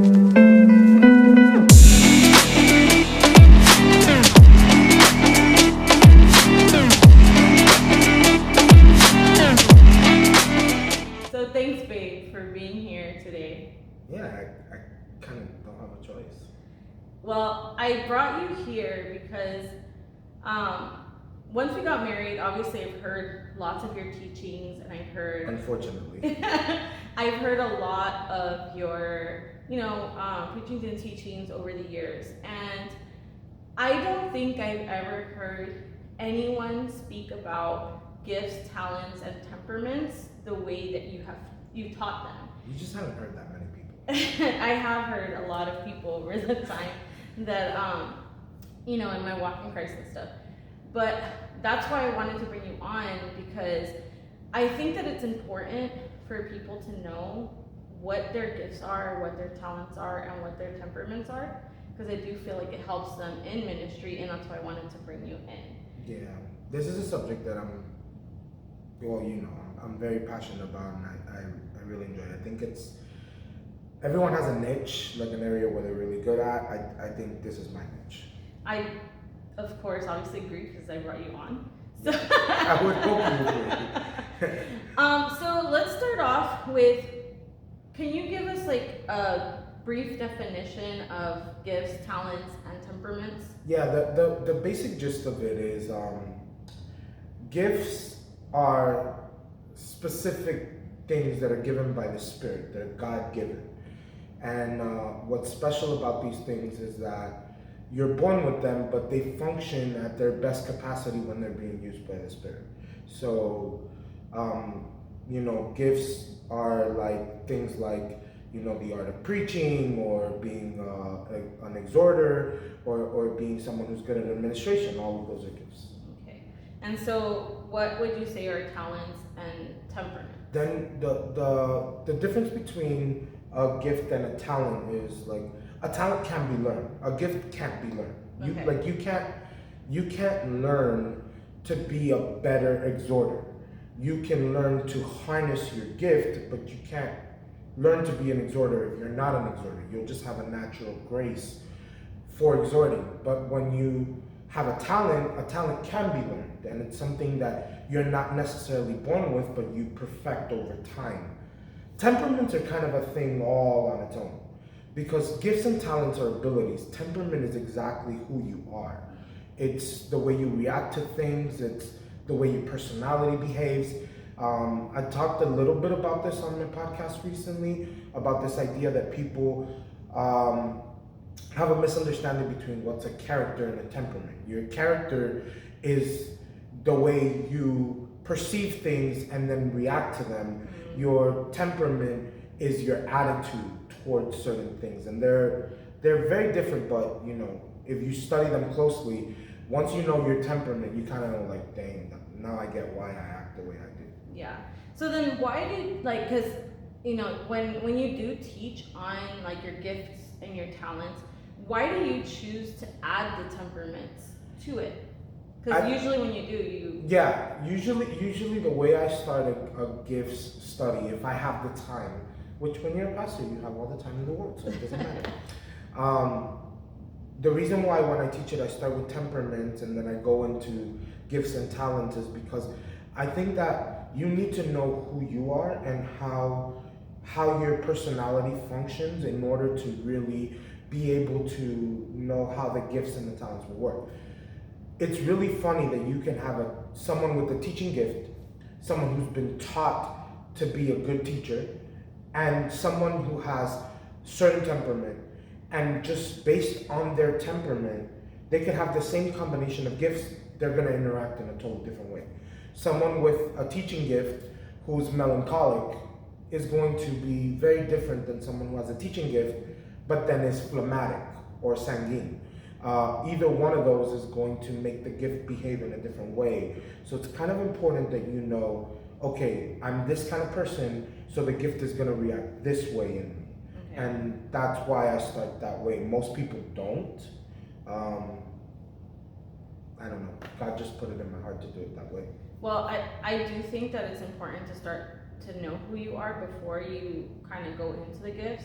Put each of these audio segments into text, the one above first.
So thanks, babe, for being here today. Yeah, I kind of don't have a choice. Well, I brought you here because once we got married, obviously I've heard lots of your teachings, and Unfortunately. I've heard a lot of your, preachings and teachings over the years, and I don't think I've ever heard anyone speak about gifts, talents, and temperaments the way that you taught them. You just haven't heard that many people. I have heard a lot of people over the time that, in my walk in Christ and stuff. But that's why I wanted to bring you on, because I think that it's important for people to know what their gifts are, what their talents are, and what their temperaments are, because I do feel like it helps them in ministry, and that's why I wanted to bring you in. Yeah, this is a subject that I'm very passionate about, and I really enjoy it. I think everyone has a niche, like an area where they're really good at. I think this is my niche. I, of course, obviously agree, because I brought you on. So I would hope you agree. So let's start off with, can you give us like a brief definition of gifts, talents, and temperaments? Yeah, the basic gist of it is gifts are specific things that are given by the Spirit. They're God-given. And what's special about these things is that you're born with them, but they function at their best capacity when they're being used by the Spirit. So, gifts are like things like, the art of preaching, or being an exhorter, or being someone who's good at administration. All of those are gifts. Okay. And so what would you say are talents and temperaments? Then the difference between a gift and a talent is, like, a talent can be learned. A gift can't be learned. Okay. You can't learn to be a better exhorter. You can learn to harness your gift, but you can't learn to be an exhorter if you're not an exhorter. You'll just have a natural grace for exhorting. But when you have a talent can be learned, and it's something that you're not necessarily born with, but you perfect over time. Temperaments are kind of a thing all on its own, because gifts and talents are abilities. Temperament is exactly who you are. It's the way you react to things. It's the way your personality behaves. I talked a little bit about this on my podcast recently, about this idea that people have a misunderstanding between what's a character and a temperament. Your character is the way you perceive things and then react to them. Your temperament is your attitude towards certain things, and they're very different. But if you study them closely, once you know your temperament, you kind of know, like, dang, now I get why I act the way I do. Yeah. So then why did, because when you do teach on like your gifts and your talents, why do you choose to add the temperaments to it? Because usually when you do, usually the way I start a gifts study, if I have the time, which when you're a pastor, you have all the time in the world, so it doesn't matter. The reason why when I teach it, I start with temperaments and then I go into gifts and talents is because I think that you need to know who you are and how your personality functions in order to really be able to know how the gifts and the talents will work. It's really funny that you can have someone with a teaching gift, someone who's been taught to be a good teacher, and someone who has certain temperament, and just based on their temperament, they can have the same combination of gifts. They're going to interact in a totally different way. Someone with a teaching gift who's melancholic is going to be very different than someone who has a teaching gift but then is phlegmatic or sanguine. Either one of those is going to make the gift behave in a different way. So it's kind of important that you know, okay, I'm this kind of person, so the gift is going to react this way in me. Okay. And that's why I start that way. Most people don't. I don't know. God just put it in my heart to do it that way. Well, I do think that it's important to start to know who you are before you kind of go into the gifts.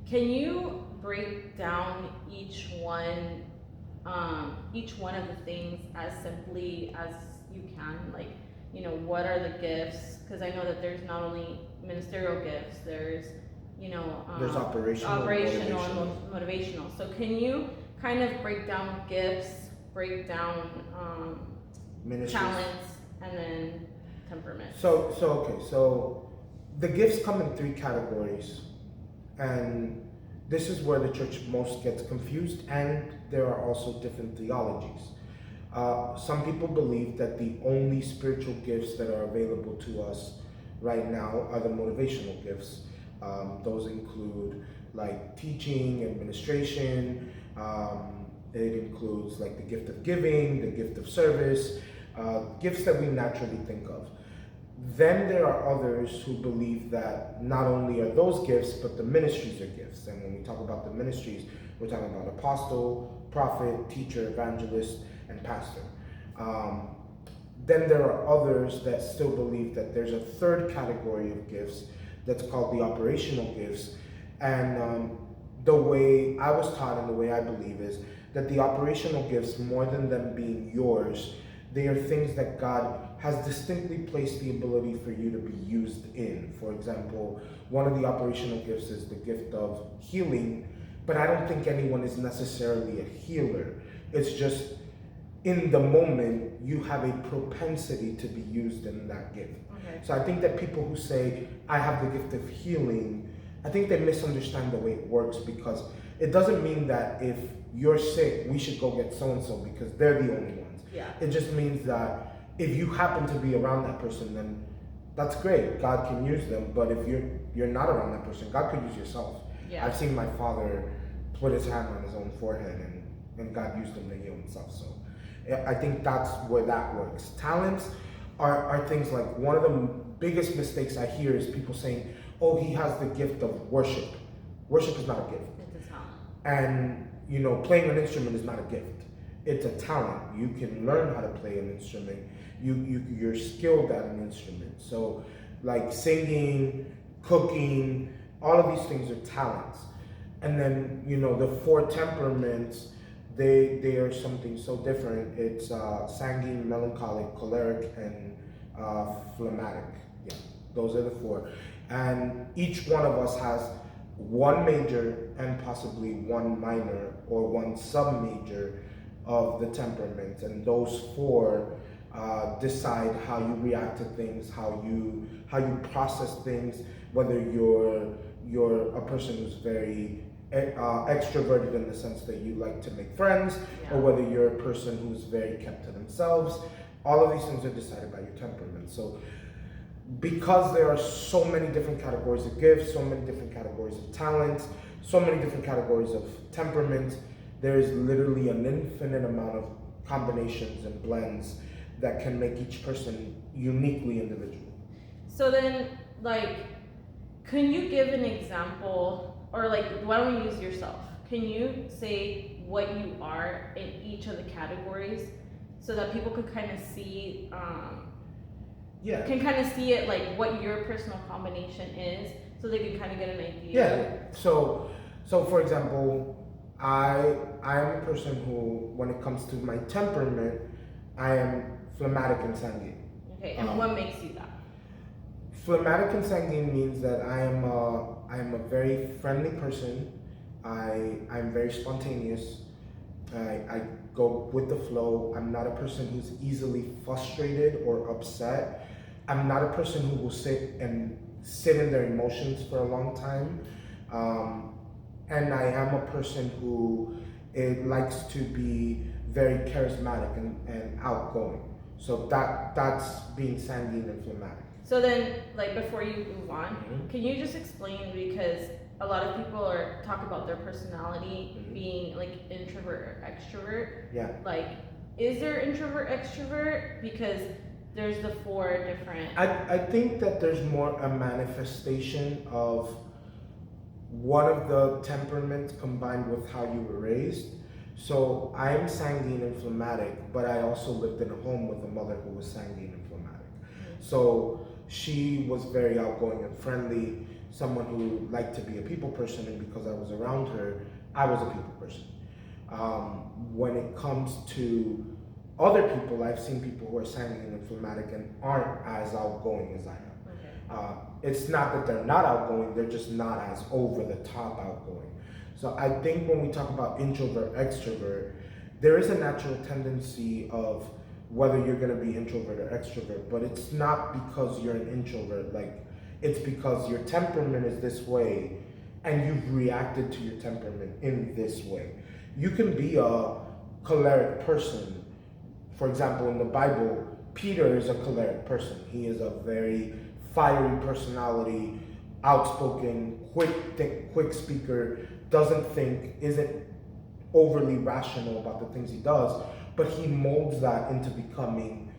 Can you break down each one of the things as simply as you can? Like, what are the gifts? Because I know that there's not only ministerial gifts, there's, There's operational, and motivational. So can you kind of break down gifts, break down ministries. talents, and then temperaments? So the gifts come in 3 categories, and this is where the church most gets confused, and there are also different theologies. Some people believe that the only spiritual gifts that are available to us right now are the motivational gifts. Those include like teaching, administration. It includes like the gift of giving, the gift of service, gifts that we naturally think of. Then there are others who believe that not only are those gifts, but the ministries are gifts. And when we talk about the ministries, we're talking about apostle, prophet, teacher, evangelist, and pastor. Then there are others that still believe that there's a third category of gifts that's called the operational gifts. And the way I was taught and the way I believe is that the operational gifts, more than them being yours, they are things that God has distinctly placed the ability for you to be used in. For example, one of the operational gifts is the gift of healing, but I don't think anyone is necessarily a healer. It's just in the moment, you have a propensity to be used in that gift. Okay. So I think that people who say, I have the gift of healing, I think they misunderstand the way it works, because it doesn't mean that if you're sick, we should go get so-and-so because they're the only ones. Yeah. It just means that if you happen to be around that person, then that's great. God can use them. But if you're not around that person, God could use yourself. Yeah. I've seen my father put his hand on his own forehead, and God used him to heal himself. So I think that's where that works. Talents are things like, one of the biggest mistakes I hear is people saying, oh, he has the gift of worship. Worship is not a gift. It's a talent. And playing an instrument is not a gift. It's a talent. You can learn how to play an instrument. You're skilled at an instrument. So like singing, cooking, all of these things are talents. And then, the 4 temperaments, they are something so different. It's sanguine, melancholic, choleric, and phlegmatic. Yeah, those are the 4. And each one of us has one major and possibly one minor or one sub-major of the temperament, and those 4 decide how you react to things, how you process things, whether you're a person who's very extroverted in the sense that you like to make friends, or whether you're a person who's very kept to themselves. All of these things are decided by your temperament. So because there are so many different categories of gifts, so many different categories of talents, so many different categories of temperament, there is literally an infinite amount of combinations and blends that can make each person uniquely individual. So then, can you give an example, or why don't we use yourself? Can you say what you are in each of the categories so that people could kind of see, it, what your personal combination is, so they can kind of get an idea? Yeah. So for example, I am a person who, when it comes to my temperament, I am phlegmatic and sanguine. Okay, and what makes you that? Phlegmatic and sanguine means that I am a very friendly person. I'm very spontaneous. I go with the flow. I'm not a person who's easily frustrated or upset. I'm not a person who will sit in their emotions for a long time. And I am a person who likes to be very charismatic and outgoing. So that's being sanguine and phlegmatic. So then, before you move on, can you just explain, because a lot of people talk about their personality being introvert or extrovert. Yeah. Is there introvert, extrovert? Because there's the 4 different. I think that there's more a manifestation of one of the temperaments combined with how you were raised. So I am sanguine and phlegmatic, but I also lived in a home with a mother who was sanguine and phlegmatic. So she was very outgoing and friendly. someone who liked to be a people person, and because I was around her, I was a people person. When it comes to other people, I've seen people who are sanguine and phlegmatic and aren't as outgoing as I am. Okay. It's not that they're not outgoing, they're just not as over the top outgoing. So I think when we talk about introvert, extrovert, there is a natural tendency of whether you're going to be introvert or extrovert, but it's not because you're an introvert. Like, it's because your temperament is this way and you've reacted to your temperament in this way. You can be a choleric person. For example, in the Bible, Peter is a choleric person. He is a very fiery personality, outspoken, quick speaker, doesn't think, isn't overly rational about the things he does, but he molds that into becoming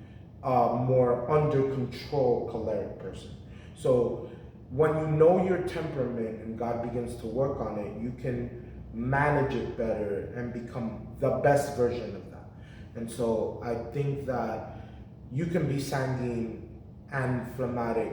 a more under control choleric person. So when you know your temperament and God begins to work on it, you can manage it better and become the best version of that. And so I think that you can be sanguine and phlegmatic,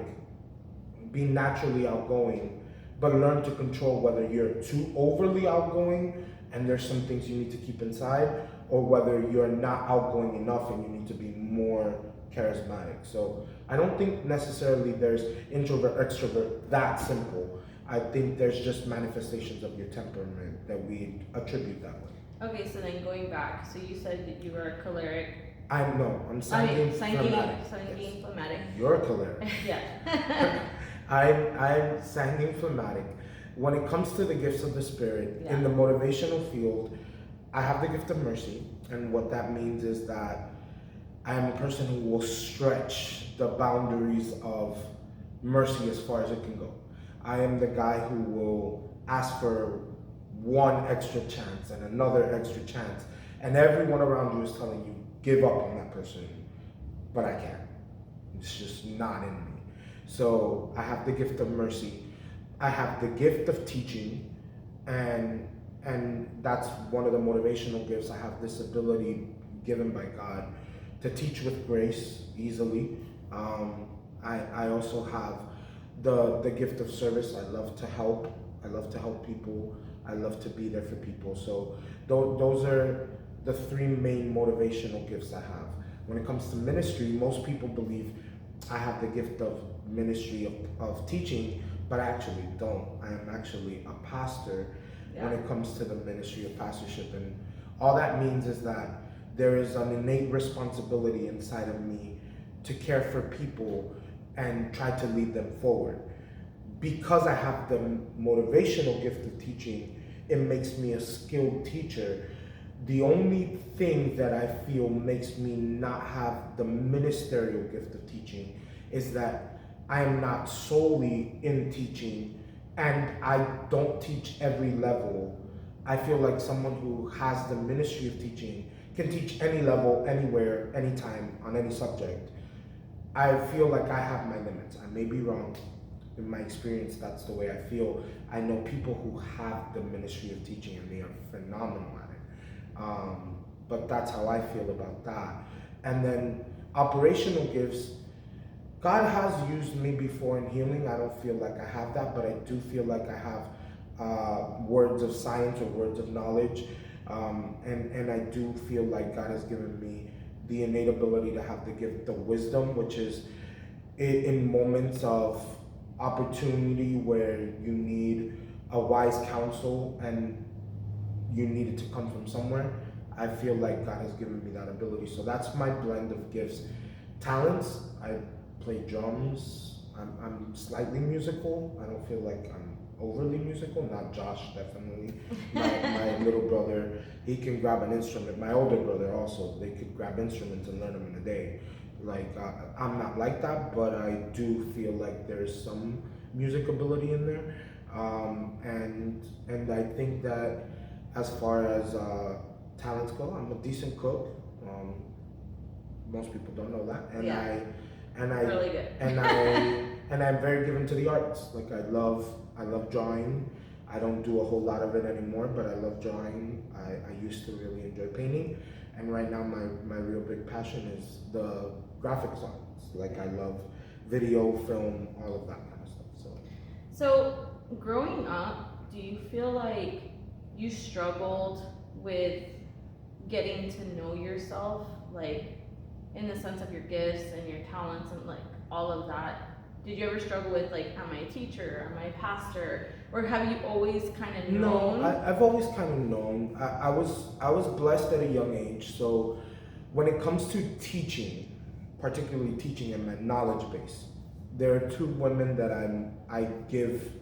be naturally outgoing, but learn to control whether you're too overly outgoing and there's some things you need to keep inside, or whether you're not outgoing enough and you need to be more charismatic. So I don't think necessarily there's introvert, extrovert, that simple. I think there's just manifestations of your temperament that we attribute that way. Okay, so then going back, so you said that you were a choleric. I'm sanguine, phlegmatic. Sanguine, Yes. phlegmatic. You're choleric. Yeah. I'm sanguine, phlegmatic. When it comes to the gifts of the Spirit, in the motivational field, I have the gift of mercy. And what that means is that I am a person who will stretch the boundaries of mercy as far as it can go. I am the guy who will ask for one extra chance and another extra chance. And everyone around you is telling you, give up on that person. But I can't. It's just not in me. So I have the gift of mercy. I have the gift of teaching, and that's one of the motivational gifts. I have this ability given by God to teach with grace easily. I also have the gift of service. I love to help. I love to help people. I love to be there for people. So those are the three main motivational gifts I have. When it comes to ministry, most people believe I have the gift of ministry of teaching, but I actually don't. I am actually a pastor when it comes to the ministry of pastorship. And all that means is that there is an innate responsibility inside of me to care for people and try to lead them forward. Because I have the motivational gift of teaching, it makes me a skilled teacher. The only thing that I feel makes me not have the ministerial gift of teaching is that I am not solely in teaching, and I don't teach every level. I feel like someone who has the ministry of teaching can teach any level, anywhere, anytime, on any subject. I feel like I have my limits. I may be wrong. In my experience, that's the way I feel. I know people who have the ministry of teaching and they are phenomenal at it. But that's how I feel about that. And then operational gifts, God has used me before in healing. I don't feel like I have that, but I do feel like I have words of science or words of knowledge. And I do feel like God has given me the innate ability to have the gift of wisdom, which is in moments of opportunity where you need a wise counsel and you need it to come from somewhere. I feel like God has given me that ability. So that's my blend of gifts. Talents, I play drums. I'm slightly musical. I don't feel like I'm overly musical. Not Josh, definitely. My little brother, he can grab an instrument. My older brother also, they could grab instruments and learn them in a day. Like, I'm not like that, but I do feel like there's some music ability in there. And I think that as far as talents go, I'm a decent cook. Most people don't know that. And I really good. and I'm very given to the arts. Like, I love drawing. I don't do a whole lot of it anymore, but I love drawing. I used to really enjoy painting. And right now my real big passion is the graphics arts. Like, I love video, film, all of that kind of stuff. So, growing up, do you feel like you struggled with getting to know yourself, like in the sense of your gifts and your talents and like all of that? Did you ever struggle with like, am I a teacher? Am I a pastor? Or have you always kind of known? No, I've always kind of known. I was blessed at a young age. So when it comes to teaching, particularly teaching in my knowledge base, there are two women that I give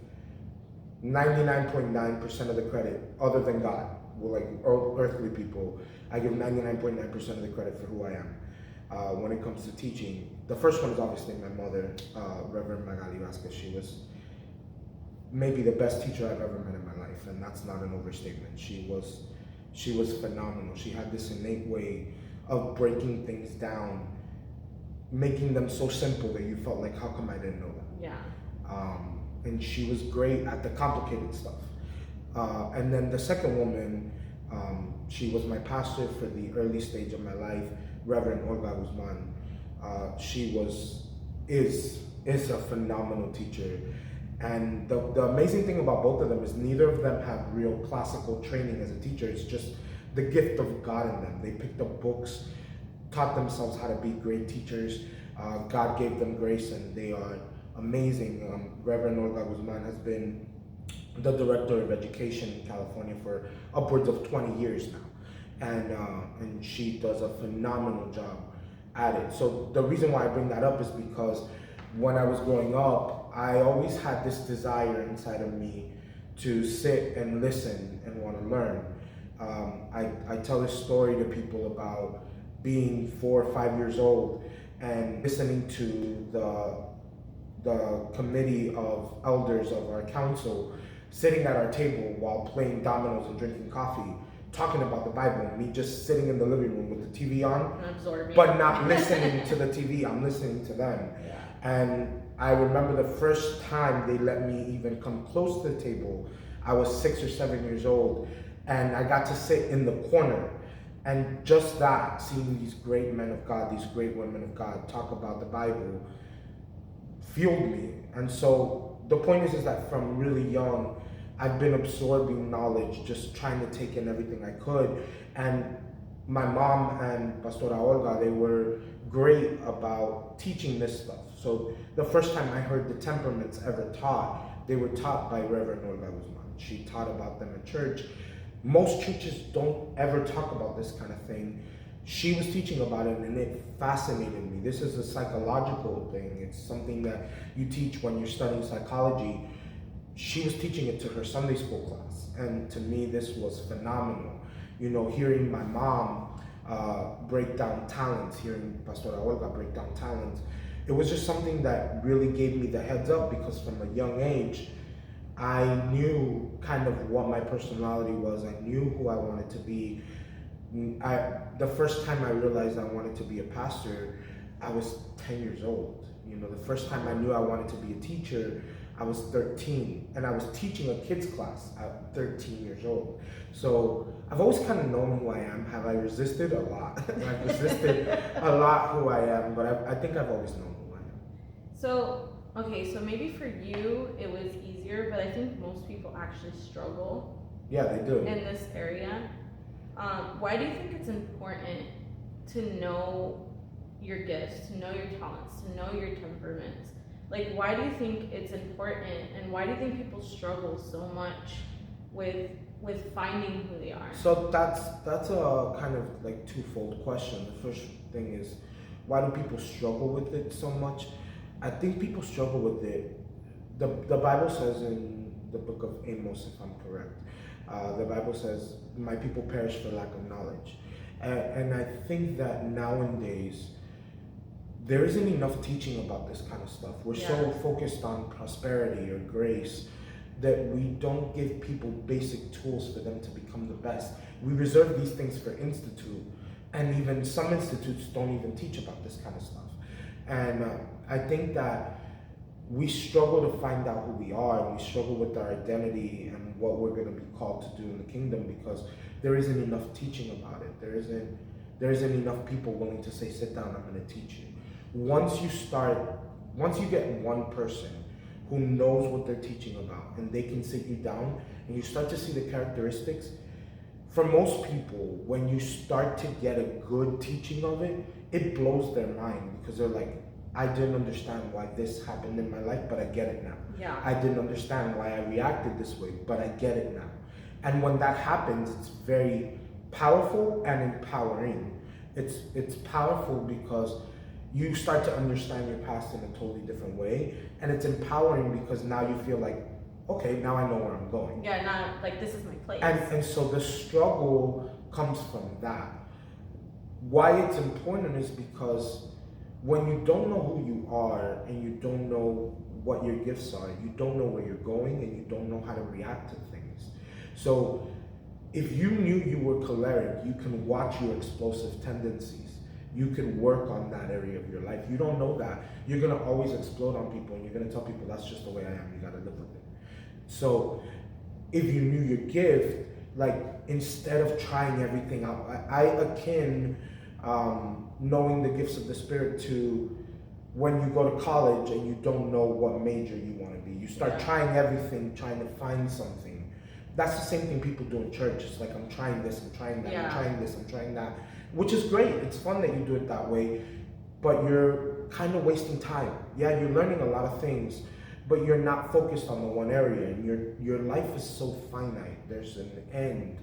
99.9% of the credit, other than God. Well, like earthly people, I give 99.9% of the credit for who I am. When it comes to teaching, the first one is obviously my mother, Reverend Vazquez. She was maybe the best teacher I've ever met in my life, and that's not an overstatement. She was phenomenal. She had this innate way of breaking things down, making them so simple that you felt like, how come I didn't know that? Yeah. And she was great at the complicated stuff. And then the second woman, she was my pastor for the early stage of my life, Reverend Olga Guzman. She is a phenomenal teacher. And the amazing thing about both of them is neither of them have real classical training as a teacher. It's just the gift of God in them. They picked up books, taught themselves how to be great teachers. God gave them grace, and they are amazing. Reverend Olga Guzman has been the director of education in California for upwards of 20 years now, and she does a phenomenal job at it. So the reason why I bring that up is because when I was growing up, I always had this desire inside of me to sit and listen and want to learn. I tell this story to people about being 4 or 5 years old and listening to the committee of elders of our council sitting at our table while playing dominoes and drinking coffee, talking about the Bible, and me just sitting in the living room with the TV on, but not listening to the TV. I'm listening to them. Yeah. And I remember the first time they let me even come close to the table, I was 6 or 7 years old, and I got to sit in the corner. And just that, seeing these great men of God, these great women of God talk about the Bible, fueled me. And so the point is that from really young, I've been absorbing knowledge, just trying to take in everything I could. And my mom and Pastora Olga, they were great about teaching this stuff. So the first time I heard the Temperaments ever taught, they were taught by Reverend Olga Guzman. She taught about them at church. Most churches don't ever talk about this kind of thing. She was teaching about it, and it fascinated me. This is a psychological thing. It's something that you teach when you're studying psychology. She was teaching it to her Sunday school class, and to me, this was phenomenal. You know, hearing my mom break down talents, hearing Pastora Olga break down talents, it was just something that really gave me the heads up, because from a young age, I knew kind of what my personality was. I knew who I wanted to be. The first time I realized I wanted to be a pastor, I was 10 years old. You know, the first time I knew I wanted to be a teacher, I was 13, and I was teaching a kids class at 13 years old. So I've always kind of known who I am. Have I resisted? A lot. I've resisted a lot who I am, but I think I've always known who I am. So, okay, so maybe for you it was easier, but I think most people actually struggle. Yeah, they do. In this area. Why do you think it's important to know your gifts, to know your talents, to know your temperaments? Like, why do you think it's important, and why do you think people struggle so much with finding who they are? So that's a kind of like twofold question. The first thing is, why do people struggle with it so much? I think people struggle with it. The Bible says in the book of Amos, if I'm correct, the Bible says, my people perish for lack of knowledge. And I think that nowadays, there isn't enough teaching about this kind of stuff. We're so focused on prosperity or grace that we don't give people basic tools for them to become the best. We reserve these things for institute, and even some institutes don't even teach about this kind of stuff. And I think that we struggle to find out who we are, and we struggle with our identity and what we're going to be called to do in the kingdom, because there isn't enough teaching about it. There isn't enough people willing to say, sit down, I'm going to teach you. Once you get one person who knows what they're teaching about, and they can sit you down and you start to see the characteristics. For most people, when you start to get a good teaching of it, it blows their mind because they're like, I didn't understand why this happened in my life, but I get it now. Yeah. I didn't understand why I reacted this way, but I get it now. And when that happens, it's very powerful and empowering. It's powerful because you start to understand your past in a totally different way, and it's empowering because now you feel like, okay, now I know where I'm going. Yeah, not like this is my place. And so the struggle comes from that. Why it's important is because when you don't know who you are and you don't know what your gifts are, you don't know where you're going and you don't know how to react to things. So if you knew you were choleric, you can watch your explosive tendencies. You can work on that area of your life. You don't know that. You're gonna always explode on people and you're gonna tell people that's just the way I am, you gotta live with it. So if you knew your gift, like instead of trying everything out, I akin knowing the gifts of the Spirit to when you go to college and you don't know what major you want to be. You start trying everything, trying to find something. That's the same thing people do in church. It's like, I'm trying this, I'm trying that, I'm trying this, I'm trying that, which is great. It's fun that you do it that way, but you're kind of wasting time. Yeah, you're learning a lot of things, but you're not focused on the one area, and your life is so finite. There's an end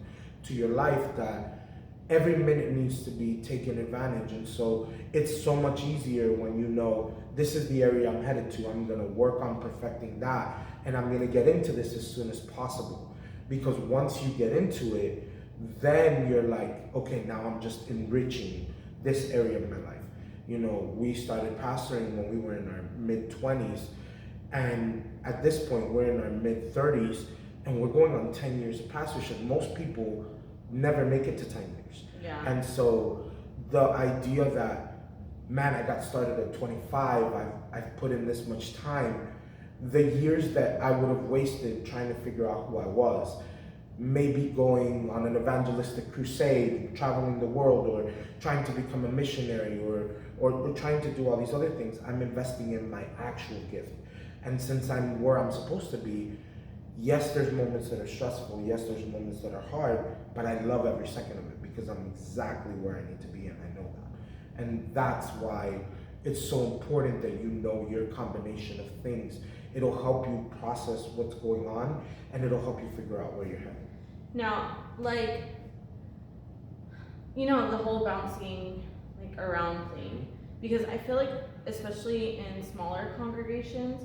to your life that every minute needs to be taken advantage. And so it's so much easier when you know this is the area I'm headed to. I'm going to work on perfecting that, and I'm going to get into this as soon as possible. Because once you get into it, then you're like, okay, now I'm just enriching this area of my life. You know, we started pastoring when we were in our mid-20s, and at this point we're in our mid-30s, and we're going on 10 years of pastorship. Most people never make it to 10 years. Yeah. And so the idea that, man, I got started at 25, I've put in this much time, the years that I would have wasted trying to figure out who I was, maybe going on an evangelistic crusade, traveling the world, or trying to become a missionary, or trying to do all these other things, I'm investing in my actual gift. And since I'm where I'm supposed to be, yes, there's moments that are stressful, yes, there's moments that are hard, but I love every second of it because I'm exactly where I need to be, and I know that. And that's why it's so important that you know your combination of things. It'll help you process what's going on, and it'll help you figure out where you're headed. Now, like, you know, the whole bouncing like around thing, because I feel like especially in smaller congregations,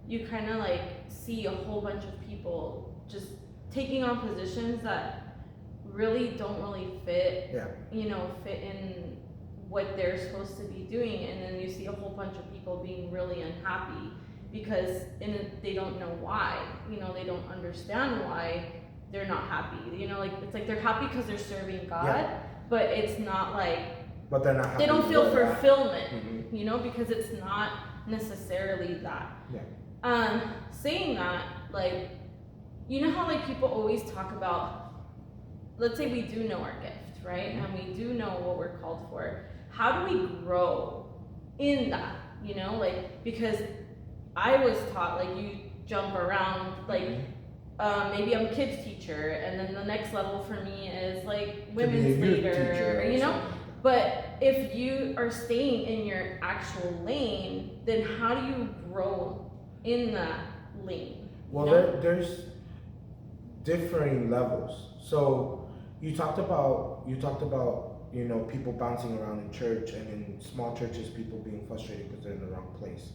you kind of like see a whole bunch of people just taking on positions that really don't really fit, fit in what they're supposed to be doing. And then you see a whole bunch of people being really unhappy because they don't know why, they don't understand why they're not happy. Like, it's like they're happy because they're serving God, but it's not like, but they're not happy. They don't feel fulfillment, because it's not necessarily that. Saying that, like, you know how like people always talk about, let's say we do know our gift, right? And we do know what we're called for. How do we grow in that? Like, because I was taught like you jump around, like maybe I'm a kids teacher, and then the next level for me is like women's leader, But if you are staying in your actual lane, then how do you grow in that lane? Well, there's differing levels. So you talked about people bouncing around in church, and in small churches people being frustrated because they're in the wrong place.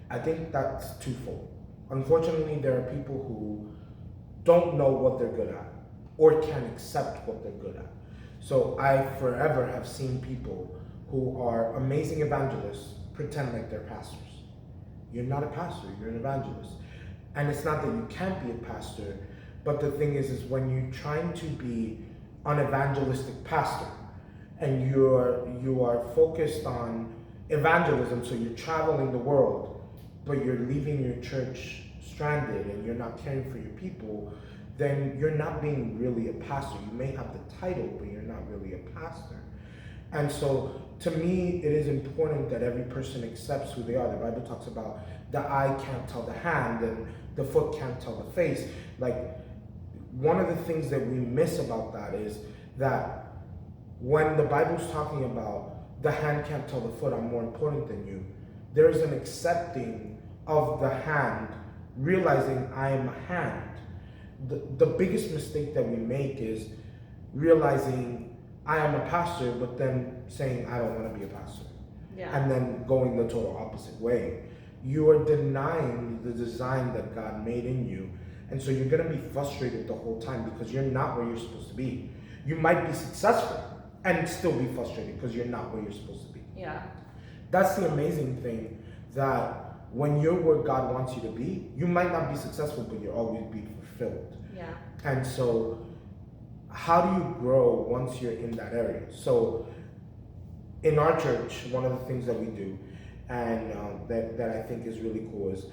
I think that's twofold. Unfortunately, there are people who don't know what they're good at or can't accept what they're good at. So I forever have seen people who are amazing evangelists pretend like they're pastors. You're not a pastor, you're an evangelist. And it's not that you can't be a pastor, but the thing is when you're trying to be an evangelistic pastor and you are focused on evangelism, so you're traveling the world, but you're leaving your church stranded and you're not caring for your people, then you're not being really a pastor. You may have the title, but you're not really a pastor. And so to me, it is important that every person accepts who they are. The Bible talks about the eye can't tell the hand and the foot can't tell the face. Like, one of the things that we miss about that is that when the Bible's talking about the hand can't tell the foot, I'm more important than you, there is an accepting of the hand, realizing I am a hand. The biggest mistake that we make is realizing I am a pastor, but then saying I don't want to be a pastor. Yeah. And then going the total opposite way. You are denying the design that God made in you. And so you're going to be frustrated the whole time because you're not where you're supposed to be. You might be successful and still be frustrated because you're not where you're supposed to be. Yeah. That's the amazing thing, that when you're where God wants you to be, you might not be successful, but you'll always be fulfilled. Yeah. And so how do you grow once you're in that area? So in our church, one of the things that we do, and that I think is really cool, is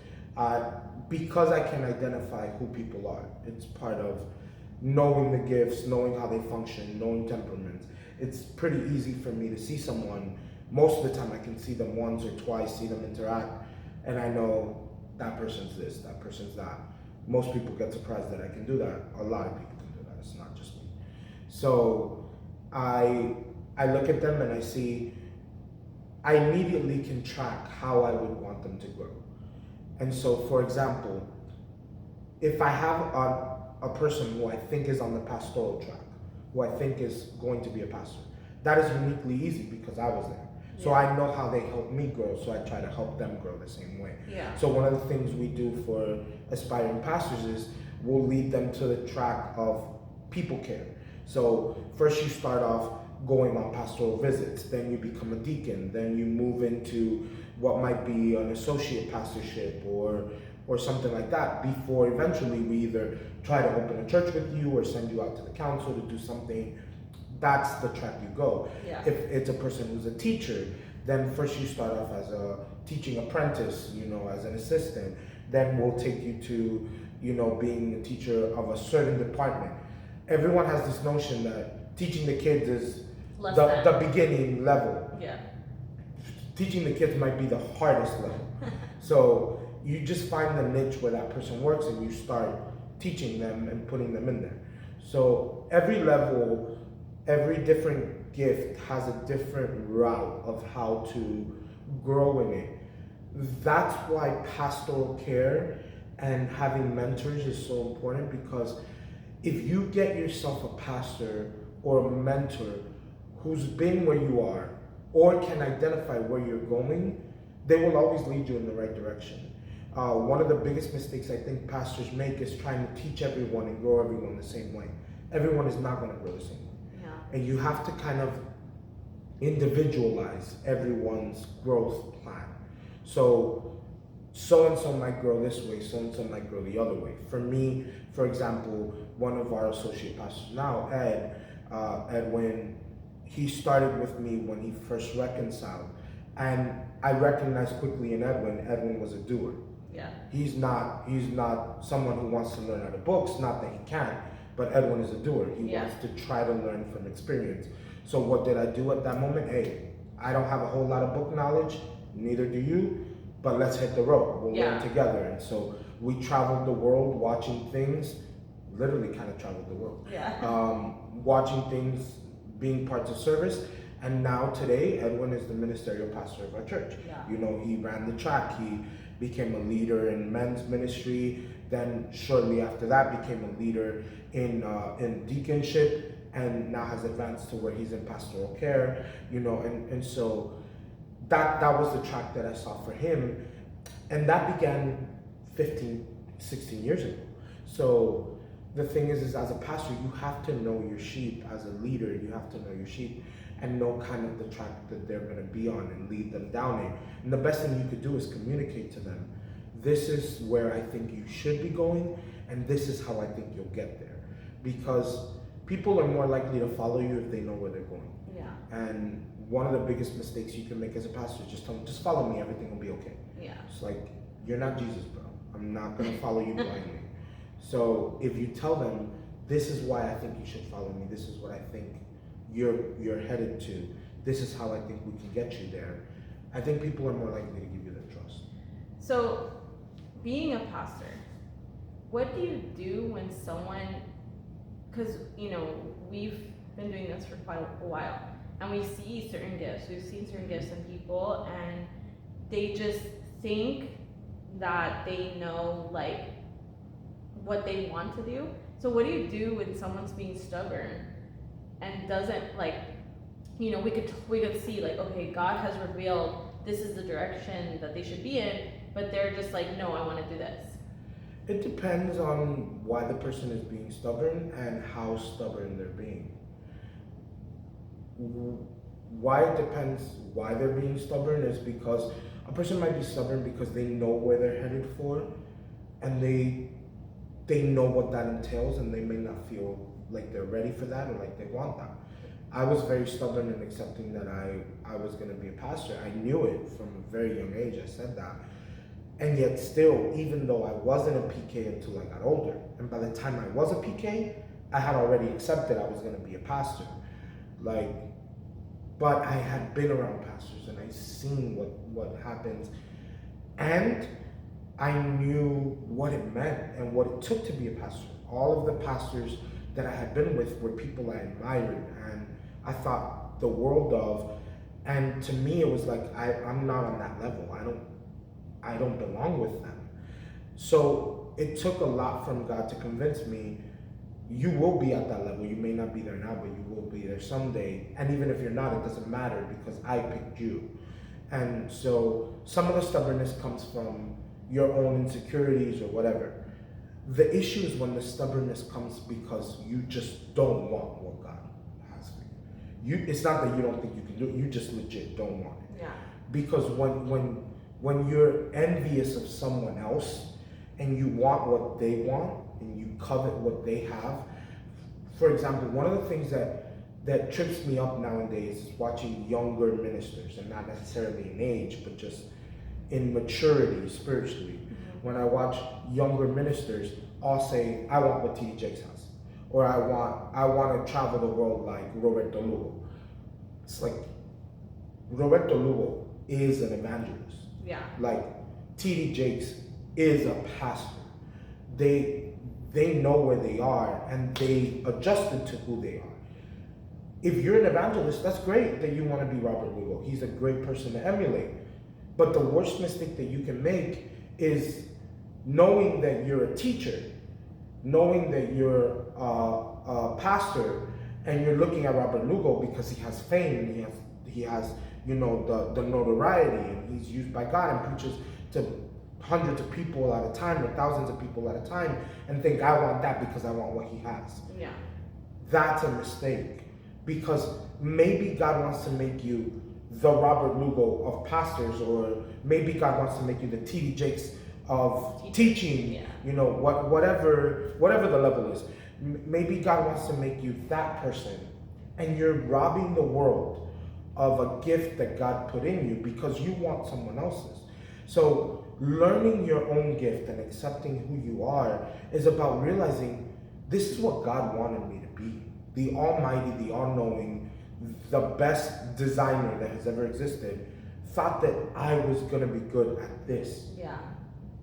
because I can identify who people are. It's part of knowing the gifts, knowing how they function, knowing temperaments. It's pretty easy for me to see someone. Most of the time I can see them once or twice, see them interact, and I know that person's this, that person's that. Most people get surprised that I can do that. A lot of people can do that. It's not just me. So I look at them and I see, I immediately can track how I would want them to grow. And so, for example, if I have a person who I think is on the pastoral track, who I think is going to be a pastor, that is uniquely easy because I was there. So Yeah. I know how they help me grow, so I try to help them grow the same way. Yeah. So one of the things we do for aspiring pastors is we'll lead them to the track of people care. So first you start off going on pastoral visits, then you become a deacon, then you move into what might be an associate pastorship or something like that, before eventually we either try to open a church with you or send you out to the council to do something. That's the track you go. Yeah. If it's a person who's a teacher, then first you start off as a teaching apprentice, as an assistant. Then we'll take you to, being a teacher of a certain department. Everyone has this notion that teaching the kids is the beginning level. Yeah. Teaching the kids might be the hardest level. So you just find the niche where that person works and you start teaching them and putting them in there. So every level, every different gift has a different route of how to grow in it. That's why pastoral care and having mentors is so important, because if you get yourself a pastor or a mentor who's been where you are or can identify where you're going, they will always lead you in the right direction. One of the biggest mistakes I think pastors make is trying to teach everyone and grow everyone the same way. Everyone is not going to grow the same way. Yeah. And you have to kind of individualize everyone's growth plan. So-and-so might grow this way, so-and-so might grow the other way. For me, for example, one of our associate pastors now, Edwin, he started with me when he first reconciled. And I recognized quickly in Edwin was a doer. Yeah. He's not someone who wants to learn out of books, not that he can't, but Edwin is a doer. He wants to try to learn from experience. So what did I do at that moment? Hey, I don't have a whole lot of book knowledge, neither do you, but let's hit the road. We'll learn together. And so we traveled the world watching things, literally kind of traveled the world. Yeah. Watching things, being parts of service. And now today, Edwin is the ministerial pastor of our church. Yeah. He ran the track. He became a leader in men's ministry. Then shortly after that, became a leader in deaconship, and now has advanced to where he's in pastoral care. And so that was the track that I saw for him, and that began 15, 16 years ago. So the thing is as a pastor, you have to know your sheep. As a leader, you have to know your sheep and know kind of the track that they're going to be on and lead them down it. And the best thing you could do is communicate to them, this is where I think you should be going, and this is how I think you'll get there. Because people are more likely to follow you if they know where they're going. Yeah. And one of the biggest mistakes you can make as a pastor is just tell them, just follow me, everything will be okay. Yeah. It's like, you're not Jesus, bro. I'm not going to follow you blindly. So if you tell them, this is why I think you should follow me, this is what I think you're headed to, this is how I think we can get you there, I think people are more likely to give you their trust. So, being a pastor, what do you do when someone, because, we've been doing this for quite a while, and we see certain gifts, we've seen certain gifts in people, and they just think that they know, like, what they want to do. So what do you do when someone's being stubborn and doesn't, like, we could see, like, okay, God has revealed this is the direction that they should be in, but they're just like, no, I want to do this. It depends on why the person is being stubborn and how stubborn they're being. Why it depends why they're being stubborn is because a person might be stubborn because they know where they're headed for, and they know what that entails, and they may not feel like they're ready for that or like they want that. I was very stubborn in accepting that I was going to be a pastor. I knew it from a very young age. I said that. And yet still, even though I wasn't a PK until I got older, and by the time I was a PK, I had already accepted I was going to be a pastor. But I had been around pastors and I seen what happens. And I knew what it meant and what it took to be a pastor. All of the pastors that I had been with were people I admired and I thought the world of. And to me, it was like, I'm not on that level. I don't belong with them. So it took a lot from God to convince me, you will be at that level. You may not be there now, but you will be there someday. And even if you're not, it doesn't matter because I picked you. And so some of the stubbornness comes from your own insecurities or whatever. The issue is when the stubbornness comes because you just don't want what God has for you. It's not that you don't think you can do it, you just legit don't want it. Yeah. Because when you're envious of someone else and you want what they want and you covet what they have, for example, one of the things that trips me up nowadays is watching younger ministers, and not necessarily in age, but just in maturity spiritually. Mm-hmm. When I watch younger ministers, I'll say, I want what T.D. Jakes has, or I want to travel the world like Roberto Lugo. It's like Roberto Lugo is an evangelist. Yeah. Like T.D. Jakes is a pastor. They know where they are and they adjusted to who they are. If you're an evangelist, that's great that you want to be Robert Lugo. He's a great person to emulate. But the worst mistake that you can make is knowing that you're a teacher, knowing that you're a pastor, and you're looking at Robert Lugo because he has fame and he has the notoriety, and he's used by God and preaches to hundreds of people at a time or thousands of people at a time, and think I want that because I want what he has. Yeah. That's a mistake, because maybe God wants to make you the Robert Lugo of pastors, or maybe God wants to make you the T.D. Jakes of teaching. Yeah. Whatever the level is. Maybe God wants to make you that person, and you're robbing the world of a gift that God put in you because you want someone else's. So learning your own gift and accepting who you are is about realizing this is what God wanted me to be. The Almighty, the All-Knowing, the best designer that has ever existed thought that I was going to be good at this. Yeah.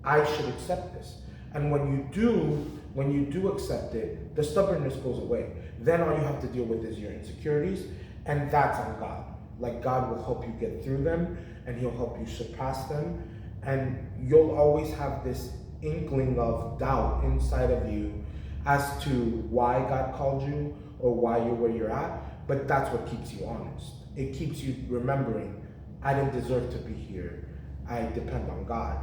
I should accept this. And when you do accept it, the stubbornness goes away. Then all you have to deal with is your insecurities, and that's on God. Like, God will help you get through them, and he'll help you surpass them. And you'll always have this inkling of doubt inside of you as to why God called you or why you're where you're at. But that's what keeps you honest. It keeps you remembering, I didn't deserve to be here. I depend on God.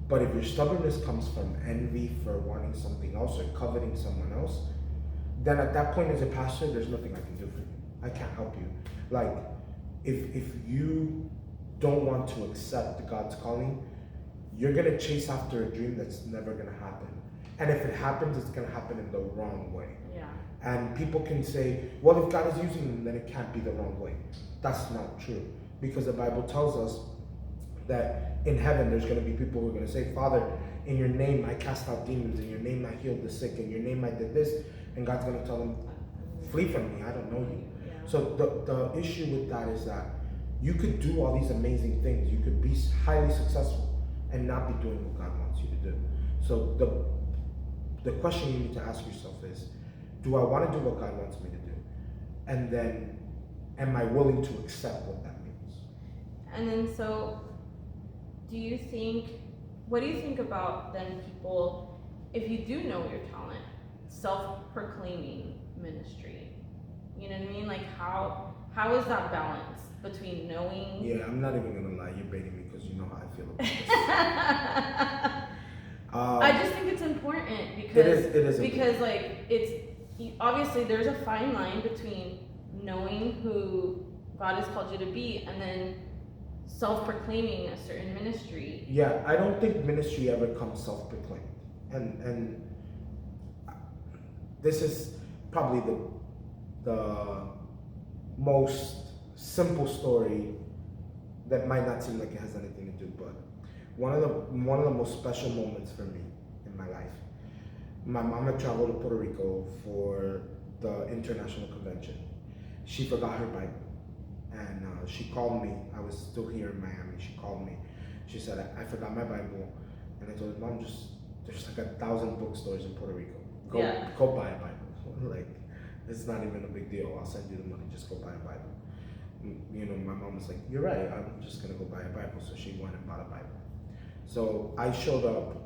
But if your stubbornness comes from envy for wanting something else or coveting someone else, then at that point as a pastor, there's nothing I can do for you. I can't help you. Like, if you don't want to accept God's calling, you're going to chase after a dream that's never going to happen. And if it happens, it's going to happen in the wrong way. Yeah. And people can say, well, if God is using them, then it can't be the wrong way. That's not true. Because the Bible tells us that in heaven, there's going to be people who are going to say, Father, in your name, I cast out demons. In your name, I healed the sick. In your name, I did this. And God's going to tell them, flee from me. I don't know you. Yeah. So the issue with that is that you could do all these amazing things. You could be highly successful. and not be doing what God wants you to do. So the question you need to ask yourself is, do I want to do what God wants me to do? And then, am I willing to accept what that means? And then, so, what do you think about then people, if you do know your talent, self-proclaiming ministry? You know what I mean? Like, how is that balance between knowing? Yeah, I'm not even gonna lie, you're baiting me because you know how I feel about this. I just think it's important because it is because important. like obviously there's a fine line between knowing who God has called you to be and then self-proclaiming a certain ministry. Yeah, I don't think ministry ever comes self-proclaimed, and this is probably the most simple story that might not seem like it has anything to do, but one of the most special moments for me in my life. My mom had traveled to Puerto Rico for the international convention. She forgot her Bible, and she called me. I was still here in Miami. She called me. She said, I forgot my Bible, and I told her, Mom, there's like 1,000 bookstores in Puerto Rico. Go buy a Bible. Like, it's not even a big deal. I'll send you the money. Just go buy a Bible. You know, my mom was like, you're right. I'm just gonna go buy a Bible. So she went and bought a Bible. So I showed up.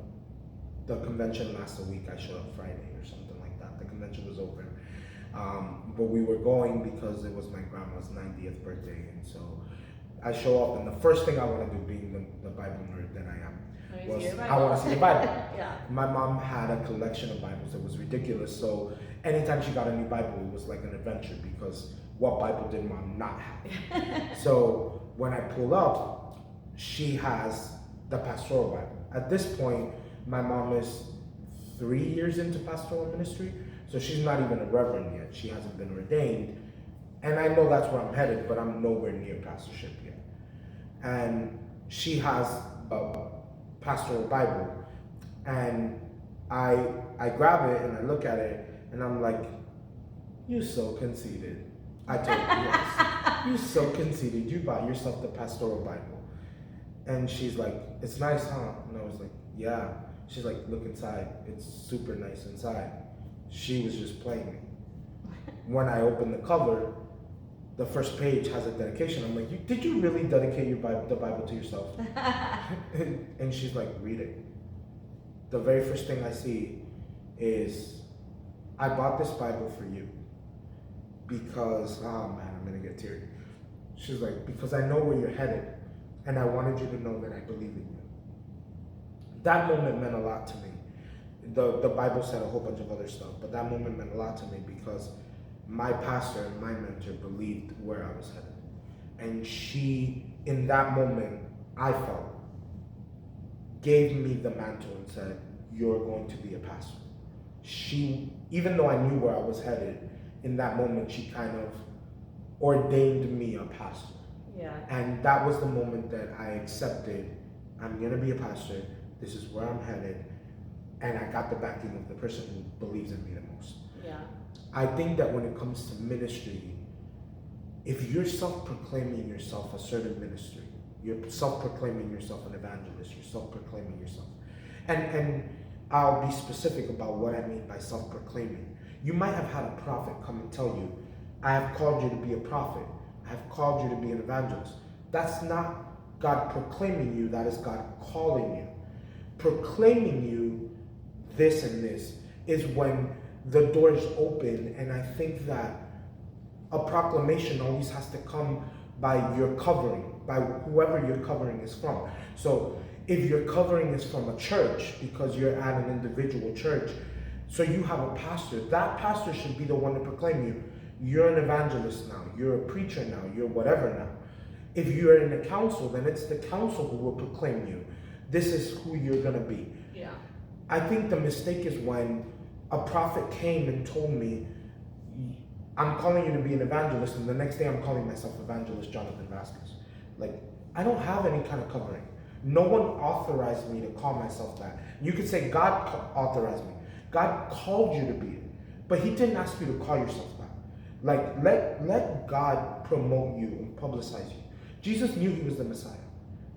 The convention lasted a week. I showed up Friday or something like that. The convention was over. But we were going because it was my grandma's 90th birthday. And so I show up, and the first thing I want to do, being the Bible nerd that I am, was I want to see the Bible. Yeah. My mom had a collection of Bibles that was ridiculous. So anytime she got a new Bible, it was like an adventure, because what Bible did Mom not have? So when I pull up, she has the pastoral Bible. At this point, my mom is 3 years into pastoral ministry, so she's not even a reverend yet. She hasn't been ordained, and I know that's where I'm headed, but I'm nowhere near pastorship yet. And she has a pastoral Bible, and I grab it and I look at it, and I'm like, "You so conceited." I told her, "Yes, you so conceited. You bought yourself the pastoral Bible." And she's like, "It's nice, huh?" And I was like, "Yeah." She's like, "Look inside. It's super nice inside." She was just playing me. When I opened the cover, the first page has a dedication. I'm like, "Did you really dedicate the Bible to yourself?" And she's like, "Read it." The very first thing I see is, "I bought this Bible for you because," oh man, I'm gonna get teary. She's like, "Because I know where you're headed, and I wanted you to know that I believe in you." That moment meant a lot to me. The Bible said a whole bunch of other stuff, but that moment meant a lot to me because my pastor and my mentor believed where I was headed. And she, in that moment, I felt, gave me the mantle and said, "You're going to be a pastor." She, even though I knew where I was headed, in that moment, she kind of ordained me a pastor. Yeah. And that was the moment that I accepted, I'm going to be a pastor. This is where I'm headed. And I got the backing of the person who believes in me the most. Yeah. I think that when it comes to ministry, if you're self-proclaiming yourself a certain ministry, you're self-proclaiming yourself an evangelist, you're self-proclaiming yourself. And I'll be specific about what I mean by self-proclaiming. You might have had a prophet come and tell you, "I have called you to be a prophet. I have called you to be an evangelist." That's not God proclaiming you, that is God calling you. Proclaiming you this and this is when the doors open, and I think that a proclamation always has to come by your covering, by whoever your covering is from. So if your covering is from a church, because you're at an individual church, so you have a pastor, that pastor should be the one to proclaim you. You're an evangelist now, you're a preacher now, you're whatever now. If you're in the council, then it's the council who will proclaim you. This is who you're gonna be. Yeah. I think the mistake is when a prophet came and told me, "I'm calling you to be an evangelist," and the next day I'm calling myself Evangelist Jonathan Vazquez. Like, I don't have any kind of covering. No one authorized me to call myself that. You could say God authorized me. God called you to be it, but He didn't ask you to call yourself that. Like, let God promote you and publicize you. Jesus knew He was the Messiah.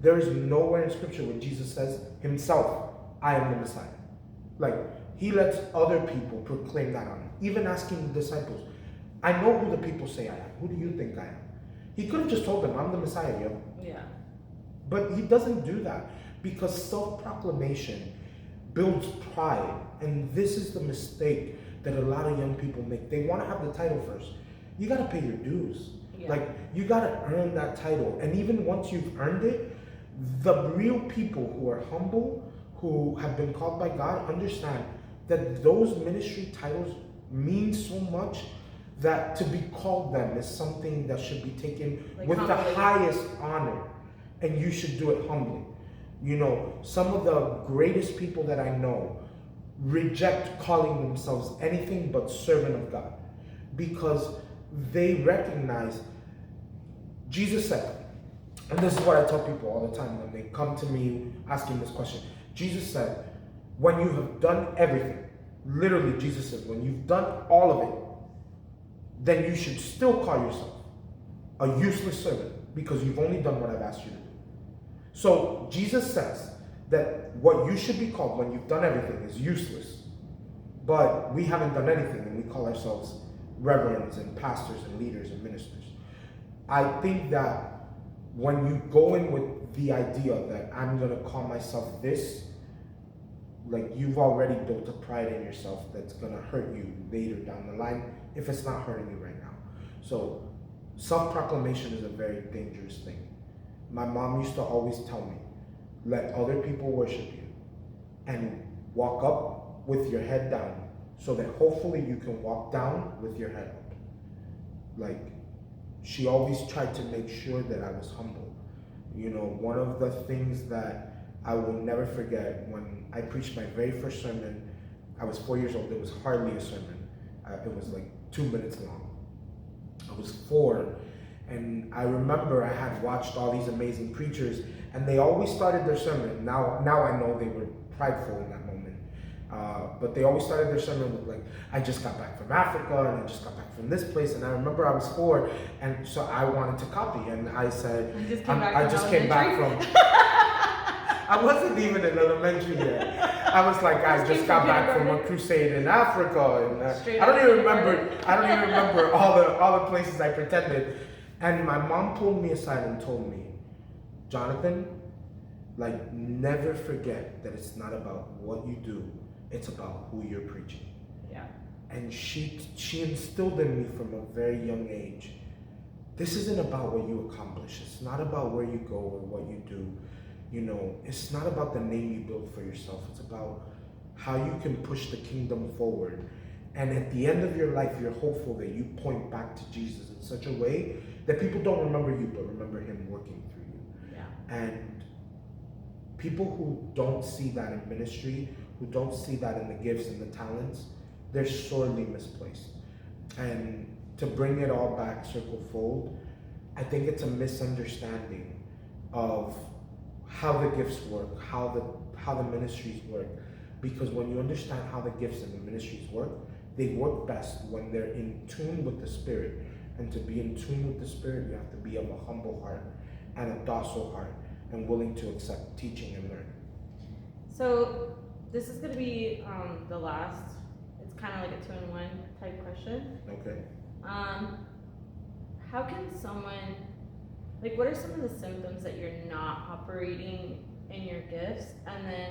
There is nowhere in scripture where Jesus says himself, I am the Messiah. Like, he lets other people proclaim that on him. Even asking the disciples, I know who the people say I am. Who do you think I am? He could have just told them, I'm the Messiah, yo. Yeah. But he doesn't do that because self-proclamation builds pride. And this is the mistake that a lot of young people make. They want to have the title first. You got to pay your dues. Yeah. Like, you got to earn that title. And even once you've earned it, the real people who are humble, who have been called by God, understand that those ministry titles mean so much that to be called them is something that should be taken like with humbly. The highest honor, and you should do it humbly. You know, some of the greatest people that I know reject calling themselves anything but servant of God because they recognize, Jesus said, and this is what I tell people all the time when they come to me asking this question. Jesus said, when you have done everything, literally Jesus said, when you've done all of it, then you should still call yourself a useless servant because you've only done what I've asked you to do. So Jesus says that what you should be called when you've done everything is useless, but we haven't done anything and we call ourselves reverends and pastors and leaders and ministers. I think that when you go in with the idea that I'm going to call myself this, like, you've already built a pride in yourself that's going to hurt you later down the line if it's not hurting you right now. So self-proclamation is a very dangerous thing. My mom used to always tell me, let other people worship you and walk up with your head down so that hopefully you can walk down with your head up. Like, she always tried to make sure that I was humble. You know, one of the things that I will never forget, when I preached my very first sermon, I was 4 years old. It was hardly a sermon. It was like 2 minutes long. I was 4, and I remember I had watched all these amazing preachers, and they always started their sermon. Now I know they were prideful in that moment, but they always started their sermon with like, I just got back from Africa, and I just got back from this place. And I remember I was 4, and so I wanted to copy, and I said, I just came back from I wasn't even in elementary yet. I was like, I just got back from a crusade in Africa, and I don't even remember all the places I pretended. And my mom pulled me aside and told me, Jonathan, like, never forget that it's not about what you do, it's about who you're preaching. Yeah. And she instilled in me from a very young age, this isn't about what you accomplish. It's not about where you go or what you do. You know, it's not about the name you build for yourself. It's about how you can push the kingdom forward. And at the end of your life, you're hopeful that you point back to Jesus in such a way that people don't remember you, but remember him working through you. Yeah. And people who don't see that in ministry, who don't see that in the gifts and the talents, they're sorely misplaced. And to bring it all back circle fold, I think it's a misunderstanding of how the gifts work, how the ministries work. Because when you understand how the gifts and the ministries work, they work best when they're in tune with the Spirit. And to be in tune with the Spirit, you have to be of a humble heart and a docile heart and willing to accept teaching and learning. So this is going to be the last, it's kind of like a 2-in-1 type question. Okay. How can someone, like, what are some of the symptoms that you're not operating in your gifts? And then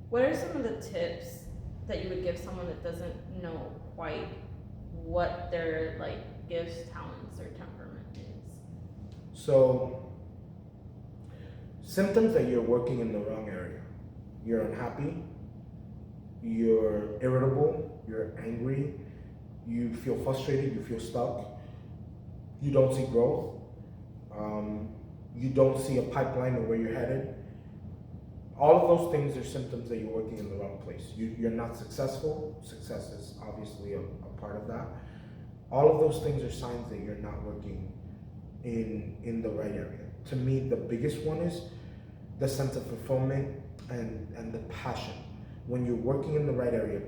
what are some of the tips that you would give someone that doesn't know quite what their, like, gifts, talents, or temperament is? So, symptoms that you're working in the wrong area. You're unhappy, you're irritable, you're angry, you feel frustrated, you feel stuck, you don't see growth, you don't see a pipeline of where you're headed. All of those things are symptoms that you're working in the wrong place. You're not successful. Success is obviously a part of that. All of those things are signs that you're not working in the right area. To me, the biggest one is the sense of fulfillment and the passion. When you're working in the right area,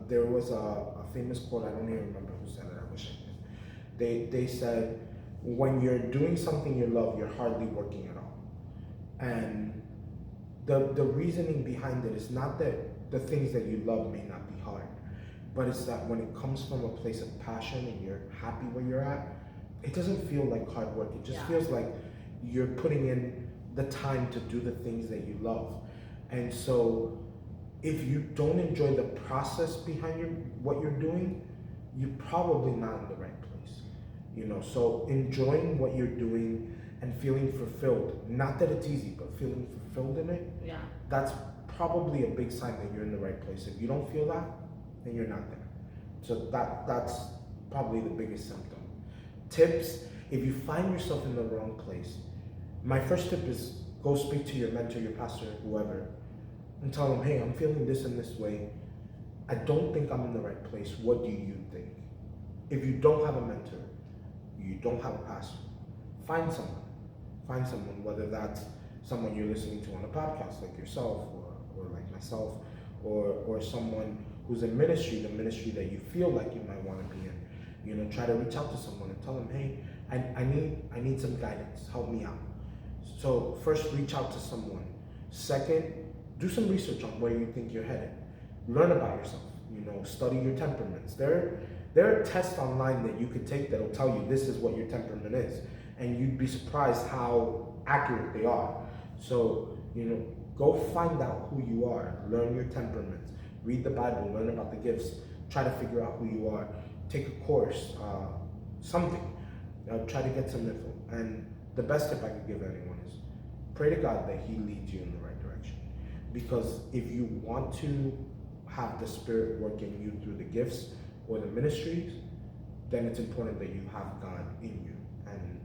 there was a famous quote, I don't even remember who said it, I wish I did. They said, when you're doing something you love, you're hardly working at all. And the reasoning behind it is not that the things that you love may not be hard, but it's that when it comes from a place of passion and you're happy where you're at, it doesn't feel like hard work. It just feels like you're putting in the time to do the things that you love. And so if you don't enjoy the process behind what you're doing, you're probably not in the right place. So enjoying what you're doing and feeling fulfilled, not that it's easy, but feeling fulfilled in it, that's probably a big sign that you're in the right place. If you don't feel that, then you're not there. So that's probably the biggest symptom. Tips: if you find yourself in the wrong place, my first tip is go speak to your mentor, your pastor, whoever, and tell them, hey, I'm feeling this in this way. I don't think I'm in the right place. What do you think? If you don't have a mentor, you don't have a pastor, find someone. Find someone, whether that's someone you're listening to on a podcast like yourself or like myself, or someone who's in ministry, the ministry that you feel like you might want to be in. Try to reach out to someone and tell them, hey, I need some guidance. Help me out. So first, reach out to someone. Second, do some research on where you think you're headed. Learn about yourself. Study your temperaments. There are tests online that you could take that'll tell you this is what your temperament is, and you'd be surprised how accurate they are. So go find out who you are. Learn your temperaments. Read the Bible. Learn about the gifts. Try to figure out who you are. Take a course, something. Try to get some info. And the best tip I could give anyone is pray to God that He leads you in the right direction. Because if you want to have the Spirit work in you through the gifts or the ministries, then it's important that you have God in you. And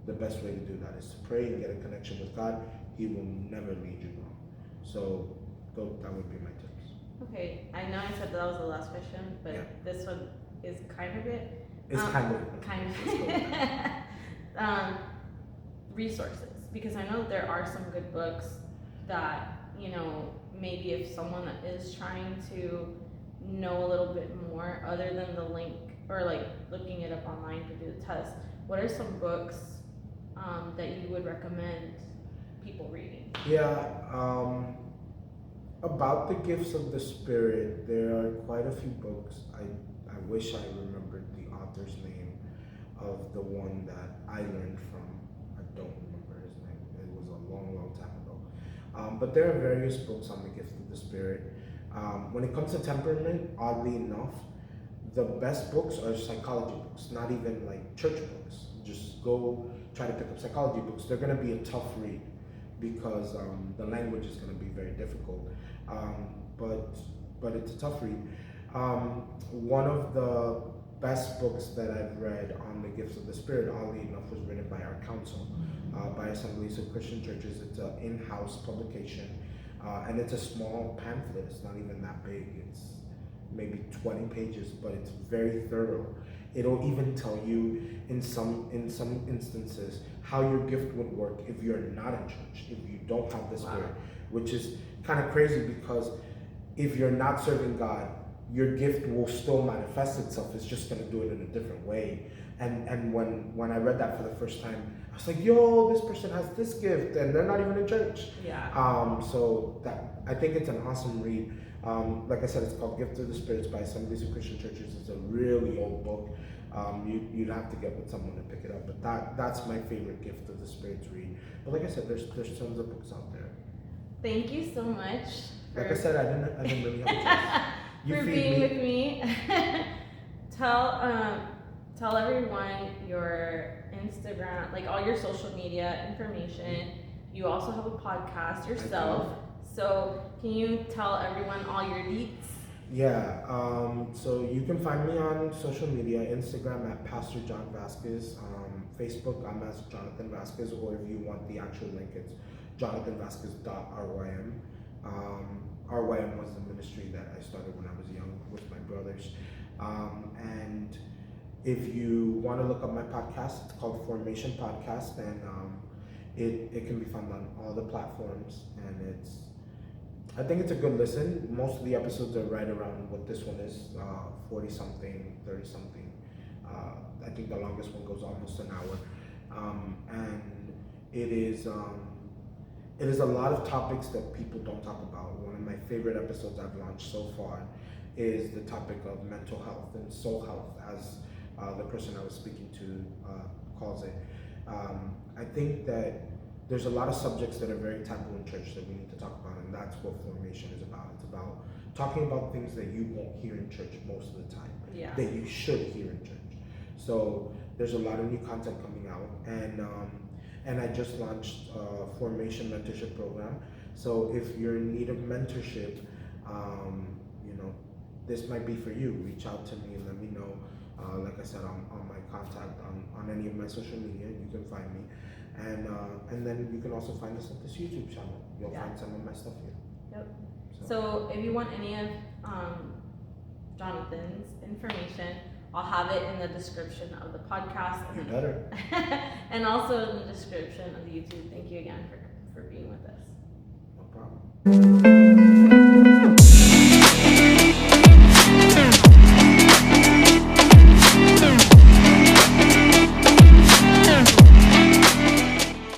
the best way to do that is to pray and get a connection with God. He will never lead you wrong. So that would be my tips. Okay, I know I said that was the last question, but this one is kind of it. It's kind of. Resources, because I know there are some good books that, maybe if someone is trying to know a little bit more other than the link or like looking it up online to do the test, what are some books that you would recommend people reading? About the gifts of the Spirit, there are quite a few books. I wish I remembered the author's name of the one that I learned from. I don't remember his name. It was a long time ago. But there are various books on the gift of the Spirit. When it comes to temperament, oddly enough, the best books are psychology books, not even like church books. Just go try to pick up psychology books. They're going to be a tough read because the language is going to be very difficult. But it's a tough read. One of the best books that I've read on the gifts of the Spirit, oddly enough, was written by our council, by Assemblies of Christian Churches. It's an in-house publication, and it's a small pamphlet. It's not even that big. It's maybe 20 pages, but it's very thorough. It'll even tell you in some instances how your gift would work if you're not in church, if you don't have the Spirit, which is kind of crazy because if you're not serving God, your gift will still manifest itself. It's just going to do it in a different way. And when I read that for the first time, I was like, yo, this person has this gift and they're not even in church. So that, I think it's an awesome read. Like I said, it's called Gift of the Spirits by Assemblies of Christian Churches. It's a really old book. You'd have to get with someone to pick it up. But that's my favorite Gift of the Spirits read. But like I said, there's tons of books out there. Thank you so much. Like I said, I didn't really have a choice. For being with me. Tell everyone your Instagram, like all your social media information. You also have a podcast yourself. So can you tell everyone all your deets? Yeah, so you can find me on social media, Instagram at Pastor John Vazquez, Facebook I'm as Jonathan Vazquez, or if you want the actual link, it's jonathanvazquez.rym. RYM was the ministry that I started when I was young with my brothers. And if you want to look up my podcast, it's called Formation Podcast, and it can be found on all the platforms, and I think it's a good listen. Most of the episodes are right around what this one is, 40 something, 30 something. I think the longest one goes almost an hour. And it is it is a lot of topics that people don't talk about. One of my favorite episodes I've launched so far is the topic of mental health and soul health, as the person I was speaking to calls it. I think that there's a lot of subjects that are very taboo in church that we need to talk about, and that's what formation is about. It's about talking about things that you won't hear in church most of the time, that you should hear in church. So there's a lot of new content coming out, and I just launched a formation mentorship program. So if you're in need of mentorship, this might be for you. Reach out to me and let me know. Like I said, on my contact on any of my social media, you can find me, and then you can also find us at this YouTube channel. You'll find some of my stuff here. Yep. So if you want any of Jonathan's information, I'll have it in the description of the podcast. You better. And also in the description of the YouTube. Thank you again for being with us. No problem.